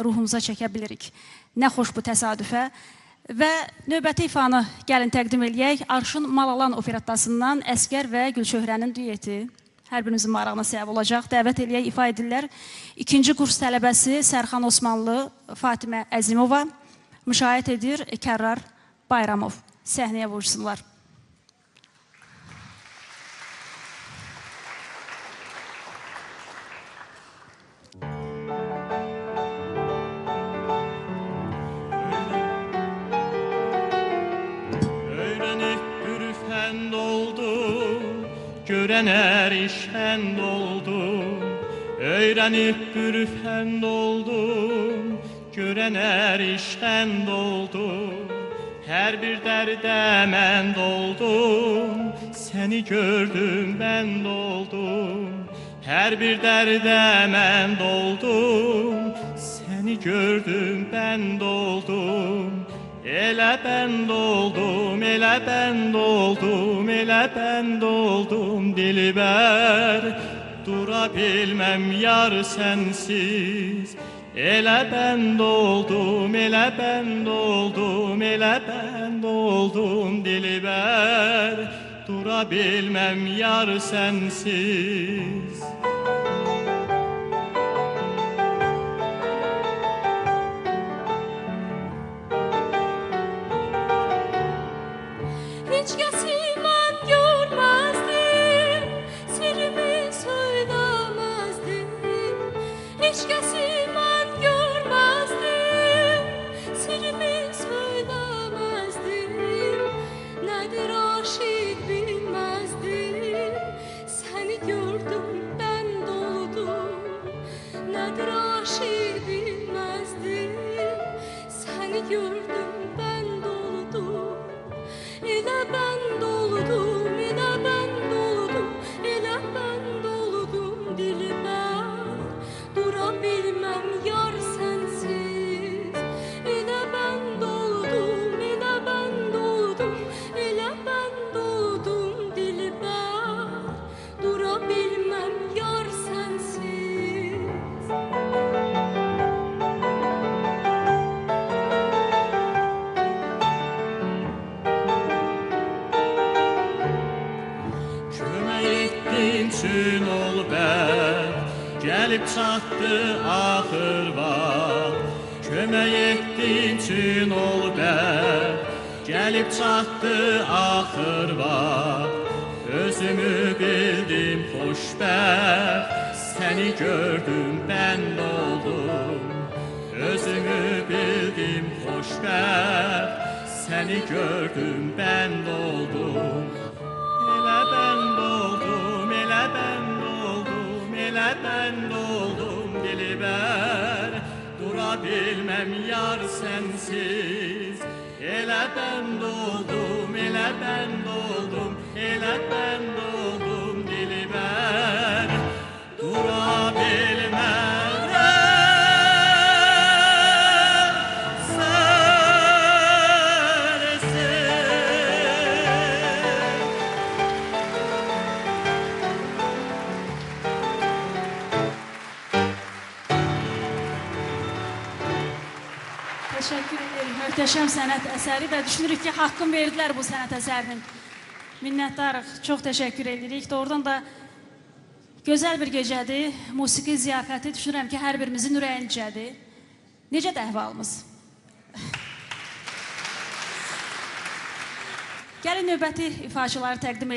ruhumuza çəkə bilirik. Nə xoş bu təsadüfə. Və növbəti ifanı gəlin təqdim eləyək. Arşın Malalan operattasından Əsgər və Gülçöhrənin düeti. Hər birimizin marağına səbəb olacaq. Dəvət eləyək, ifa edirlər. 2-ci kurs tələbəsi Sərxan Osmanlı, Fatimə Əzimova. Müşahidə edir Kərrar Bayramov. Səhnəyə vursunlar. Görən erişən oldum, öyrənib bürüfənd oldum, görən erişən oldum, hər bir dərdə mənd oldum, səni gördüm bənd oldum, hər bir dərdə mənd oldum, səni gördüm bənd oldum. Elə bənd oldum, elə bənd oldum, elə bənd oldum dilbər. Dura bilməm yar sənsiz. Elə bənd oldum, elə bənd oldum, elə bənd oldum dilbər. Dura bilməm yar sənsiz. Hiç kəsi mən görməzdim, sirimi söyləməzdim. Hiç kəsi mən görməzdim, sirimi söyləməzdim. Nədir aşiq bilməzdim, səni gördüm bənd oldum. Nədir aşiq bilməzdim, səni gördüm bənd oldum. Elə bənd oldum, elə bənd oldum, elə bənd oldum dilbər. Dura bilməm yar sənsiz. Elə bənd oldum, elə bənd oldum, elə bənd oldum dilbər. Dura bilməm yar sənsiz. Üçün ol bər, gəlib çatdı axır vaxt. Kömək etdin üçün ol bər, gəlib çatdı axır vaxt. Özümü bildim xoşbəxt, səni gördüm bənd oldum. Özümü bildim xoşbəxt, səni gördüm bənd oldum. Elə bənd oldum, elə bənd oldum, elə bənd oldum dilbər. Dura bilməm yar sənsiz. Elə bənd oldum, elə bənd oldum, elə bənd oldum dilbər. Dura bilməm. Təşəkkür ederim. Möhtəşəm sənət əsəri və düşünürük ki, haqqın verdilər bu sənət əsərinin. Minnətdarıq, çox təşəkkür edirik. Doğrudan da gözəl bir gecədir. Musiqi ziyafəti düşünürəm ki, hər birimizin ürəyincədir. Necədir əhvalımız? Gəlin növbəti ifaçıları təqdim edelim.